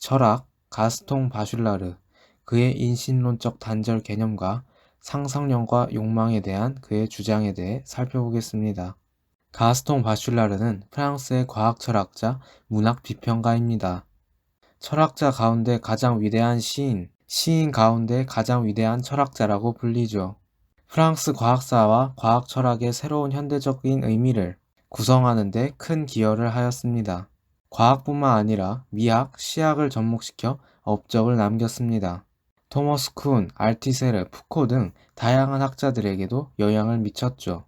철학, 가스통 바슐라르, 그의 인신론적 단절 개념과 상상력과 욕망에 대한 그의 주장에 대해 살펴보겠습니다. 가스통 바슐라르는 프랑스의 과학 철학자, 문학 비평가입니다. 철학자 가운데 가장 위대한 시인, 시인 가운데 가장 위대한 철학자라고 불리죠. 프랑스 과학사와 과학 철학의 새로운 현대적인 의미를 구성하는 데 큰 기여를 하였습니다. 과학뿐만 아니라 미학, 시학을 접목시켜 업적을 남겼습니다. 토머스 쿤, 알티세르, 푸코 등 다양한 학자들에게도 영향을 미쳤죠.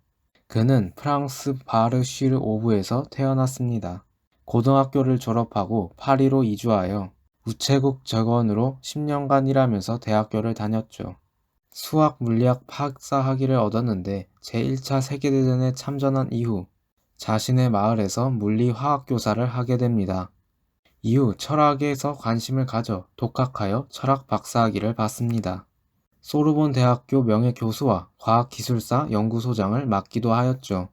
그는 프랑스 바르쉬르 오브에서 태어났습니다. 고등학교를 졸업하고 파리로 이주하여 우체국 직원으로 10년간 일하면서 대학교를 다녔죠. 수학, 물리학 박사 학위를 얻었는데 제1차 세계대전에 참전한 이후 자신의 마을에서 물리 화학 교사를 하게 됩니다. 이후 철학에서 관심을 가져 독학하여 철학 박사학위를 받습니다. 소르본 대학교 명예교수와 과학기술사 연구소장을 맡기도 하였죠.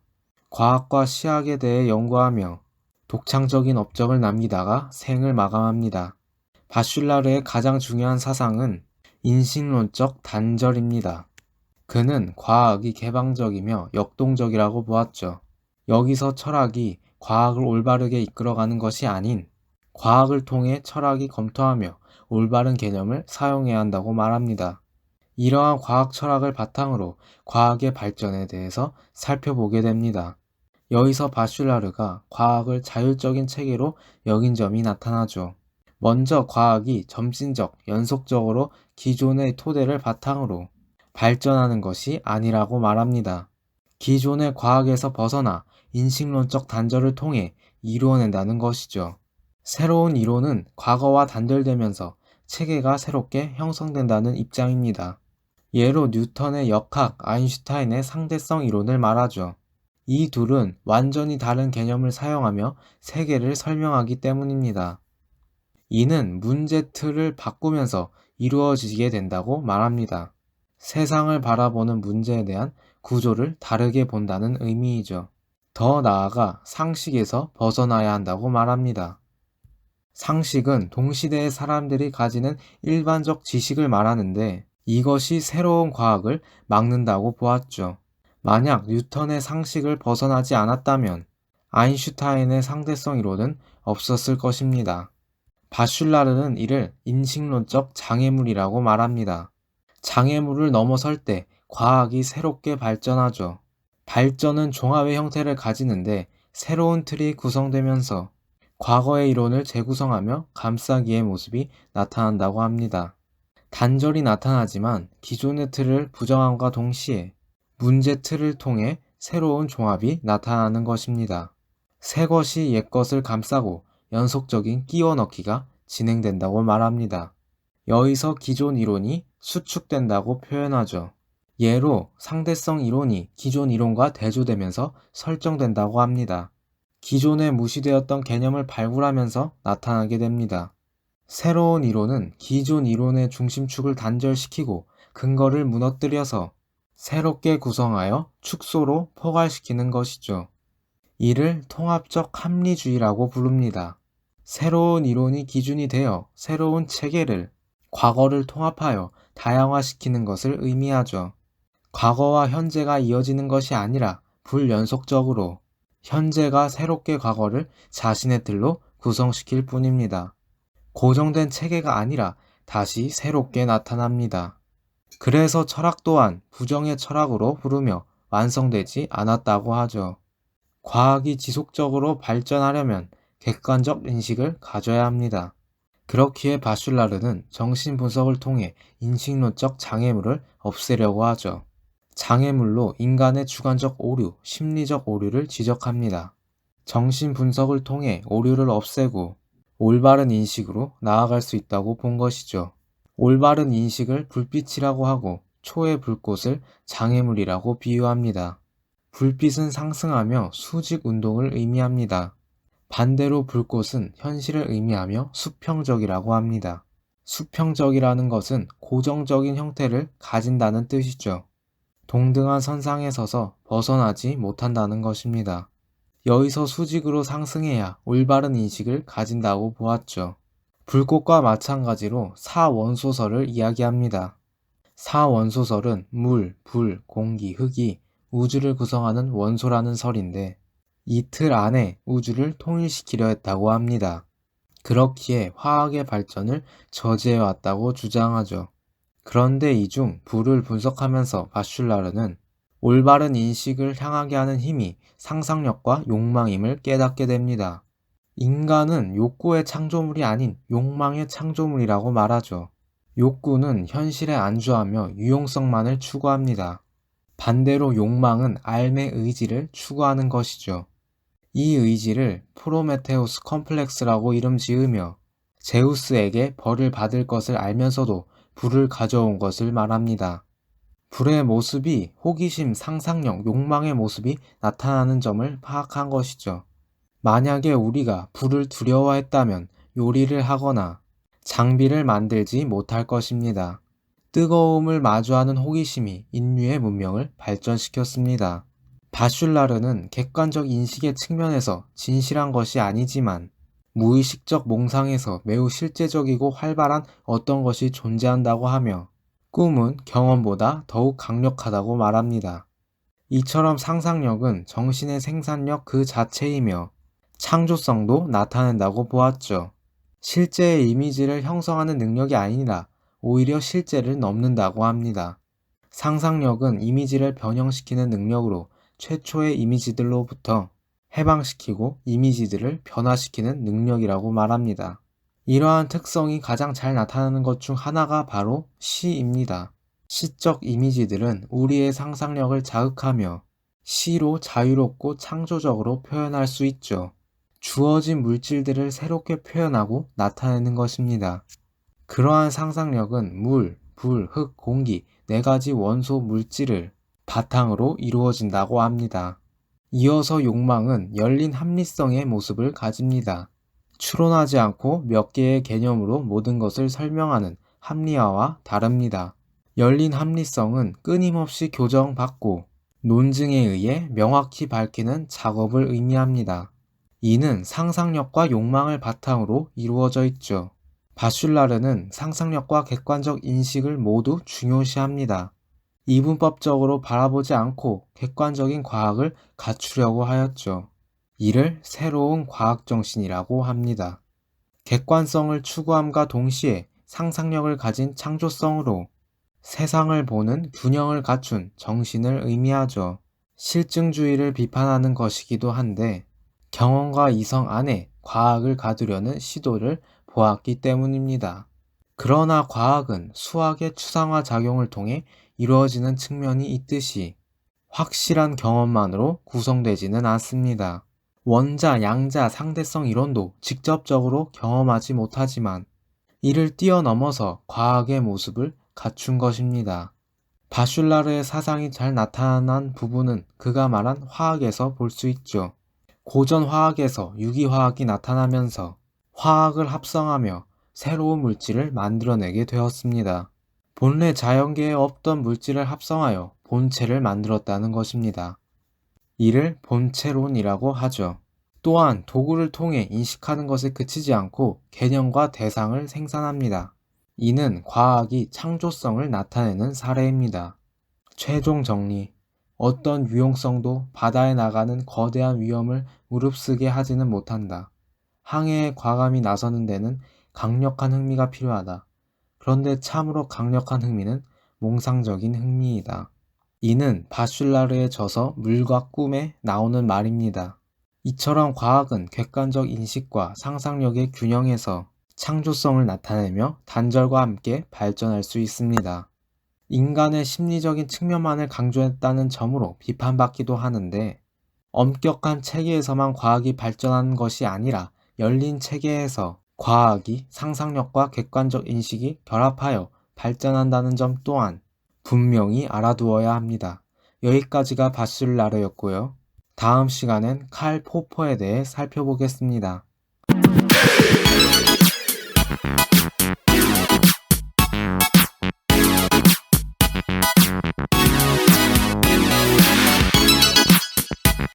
과학과 시학에 대해 연구하며 독창적인 업적을 남기다가 생을 마감합니다. 바슐라르의 가장 중요한 사상은 인식론적 단절입니다. 그는 과학이 개방적이며 역동적이라고 보았죠. 여기서 철학이 과학을 올바르게 이끌어가는 것이 아닌 과학을 통해 철학이 검토하며 올바른 개념을 사용해야 한다고 말합니다. 이러한 과학 철학을 바탕으로 과학의 발전에 대해서 살펴보게 됩니다. 여기서 바슐라르가 과학을 자율적인 체계로 여긴 점이 나타나죠. 먼저 과학이 점진적, 연속적으로 기존의 토대를 바탕으로 발전하는 것이 아니라고 말합니다. 기존의 과학에서 벗어나 인식론적 단절을 통해 이루어낸다는 것이죠. 새로운 이론은 과거와 단절되면서 체계가 새롭게 형성된다는 입장입니다. 예로 뉴턴의 역학, 아인슈타인의 상대성 이론을 말하죠. 이 둘은 완전히 다른 개념을 사용하며 세계를 설명하기 때문입니다. 이는 문제 틀을 바꾸면서 이루어지게 된다고 말합니다. 세상을 바라보는 문제에 대한 구조를 다르게 본다는 의미이죠. 더 나아가 상식에서 벗어나야 한다고 말합니다. 상식은 동시대의 사람들이 가지는 일반적 지식을 말하는데 이것이 새로운 과학을 막는다고 보았죠. 만약 뉴턴의 상식을 벗어나지 않았다면 아인슈타인의 상대성 이론은 없었을 것입니다. 바슐라르는 이를 인식론적 장애물이라고 말합니다. 장애물을 넘어설 때 과학이 새롭게 발전하죠. 발전은 종합의 형태를 가지는데 새로운 틀이 구성되면서 과거의 이론을 재구성하며 감싸기의 모습이 나타난다고 합니다. 단절이 나타나지만 기존의 틀을 부정함과 동시에 문제 틀을 통해 새로운 종합이 나타나는 것입니다. 새 것이 옛 것을 감싸고 연속적인 끼워 넣기가 진행된다고 말합니다. 여기서 기존 이론이 수축된다고 표현하죠. 예로 상대성 이론이 기존 이론과 대조되면서 설정된다고 합니다. 기존에 무시되었던 개념을 발굴하면서 나타나게 됩니다. 새로운 이론은 기존 이론의 중심축을 단절시키고 근거를 무너뜨려서 새롭게 구성하여 축소로 포괄시키는 것이죠. 이를 통합적 합리주의라고 부릅니다. 새로운 이론이 기준이 되어 새로운 체계를, 과거를 통합하여 다양화시키는 것을 의미하죠. 과거와 현재가 이어지는 것이 아니라 불연속적으로 현재가 새롭게 과거를 자신의 틀로 구성시킬 뿐입니다. 고정된 체계가 아니라 다시 새롭게 나타납니다. 그래서 철학 또한 부정의 철학으로 부르며 완성되지 않았다고 하죠. 과학이 지속적으로 발전하려면 객관적 인식을 가져야 합니다. 그렇기에 바슐라르는 정신분석을 통해 인식론적 장애물을 없애려고 하죠. 장애물로 인간의 주관적 오류, 심리적 오류를 지적합니다. 정신분석을 통해 오류를 없애고 올바른 인식으로 나아갈 수 있다고 본 것이죠. 올바른 인식을 불빛이라고 하고 초의 불꽃을 장애물이라고 비유합니다. 불빛은 상승하며 수직 운동을 의미합니다. 반대로 불꽃은 현실을 의미하며 수평적이라고 합니다. 수평적이라는 것은 고정적인 형태를 가진다는 뜻이죠. 동등한 선상에 서서 벗어나지 못한다는 것입니다. 여기서 수직으로 상승해야 올바른 인식을 가진다고 보았죠. 불꽃과 마찬가지로 사원소설을 이야기합니다. 사원소설은 물, 불, 공기, 흙이 우주를 구성하는 원소라는 설인데 이틀 안에 우주를 통일시키려 했다고 합니다. 그렇기에 화학의 발전을 저지해왔다고 주장하죠. 그런데 이 중 불을 분석하면서 바슐라르는 올바른 인식을 향하게 하는 힘이 상상력과 욕망임을 깨닫게 됩니다. 인간은 욕구의 창조물이 아닌 욕망의 창조물이라고 말하죠. 욕구는 현실에 안주하며 유용성만을 추구합니다. 반대로 욕망은 삶의 의지를 추구하는 것이죠. 이 의지를 프로메테우스 컴플렉스라고 이름 지으며 제우스에게 벌을 받을 것을 알면서도 불을 가져온 것을 말합니다. 불의 모습이 호기심, 상상력, 욕망의 모습이 나타나는 점을 파악한 것이죠. 만약에 우리가 불을 두려워했다면 요리를 하거나 장비를 만들지 못할 것입니다. 뜨거움을 마주하는 호기심이 인류의 문명을 발전시켰습니다. 바슐라르는 객관적 인식의 측면에서 진실한 것이 아니지만 무의식적 몽상에서 매우 실제적이고 활발한 어떤 것이 존재한다고 하며 꿈은 경험보다 더욱 강력하다고 말합니다. 이처럼 상상력은 정신의 생산력 그 자체이며 창조성도 나타낸다고 보았죠. 실제의 이미지를 형성하는 능력이 아니라 오히려 실제를 넘는다고 합니다. 상상력은 이미지를 변형시키는 능력으로 최초의 이미지들로부터 해방시키고 이미지들을 변화시키는 능력이라고 말합니다. 이러한 특성이 가장 잘 나타나는 것 중 하나가 바로 시입니다. 시적 이미지들은 우리의 상상력을 자극하며 시로 자유롭고 창조적으로 표현할 수 있죠. 주어진 물질들을 새롭게 표현하고 나타내는 것입니다. 그러한 상상력은 물, 불, 흙, 공기 4가지 원소 물질을 바탕으로 이루어진다고 합니다. 이어서 욕망은 열린 합리성의 모습을 가집니다. 추론하지 않고 몇 개의 개념으로 모든 것을 설명하는 합리화와 다릅니다. 열린 합리성은 끊임없이 교정받고 논증에 의해 명확히 밝히는 작업을 의미합니다. 이는 상상력과 욕망을 바탕으로 이루어져 있죠. 바슐라르는 상상력과 객관적 인식을 모두 중요시합니다. 이분법적으로 바라보지 않고 객관적인 과학을 갖추려고 하였죠. 이를 새로운 과학정신이라고 합니다. 객관성을 추구함과 동시에 상상력을 가진 창조성으로 세상을 보는 균형을 갖춘 정신을 의미하죠. 실증주의를 비판하는 것이기도 한데 경험과 이성 안에 과학을 가두려는 시도를 보았기 때문입니다. 그러나 과학은 수학의 추상화 작용을 통해 이루어지는 측면이 있듯이 확실한 경험만으로 구성되지는 않습니다. 원자, 양자, 상대성 이론도 직접적으로 경험하지 못하지만 이를 뛰어넘어서 과학의 모습을 갖춘 것입니다. 바슐라르의 사상이 잘 나타난 부분은 그가 말한 화학에서 볼 수 있죠. 고전 화학에서 유기화학이 나타나면서 화학을 합성하며 새로운 물질을 만들어내게 되었습니다. 본래 자연계에 없던 물질을 합성하여 본체를 만들었다는 것입니다. 이를 본체론이라고 하죠. 또한 도구를 통해 인식하는 것에 그치지 않고 개념과 대상을 생산합니다. 이는 과학이 창조성을 나타내는 사례입니다. 최종 정리. 어떤 유용성도 바다에 나가는 거대한 위험을 무릅쓰게 하지는 못한다. 항해에 과감히 나서는 데는 강력한 흥미가 필요하다. 그런데 참으로 강력한 흥미는 몽상적인 흥미이다. 이는 바슐라르의 저서 물과 꿈에 나오는 말입니다. 이처럼 과학은 객관적 인식과 상상력의 균형에서 창조성을 나타내며 단절과 함께 발전할 수 있습니다. 인간의 심리적인 측면만을 강조했다는 점으로 비판받기도 하는데 엄격한 체계에서만 과학이 발전하는 것이 아니라 열린 체계에서 과학이 상상력과 객관적 인식이 결합하여 발전한다는 점 또한 분명히 알아두어야 합니다. 여기까지가 바슐라르였고요. 다음 시간엔 칼 포퍼에 대해 살펴보겠습니다.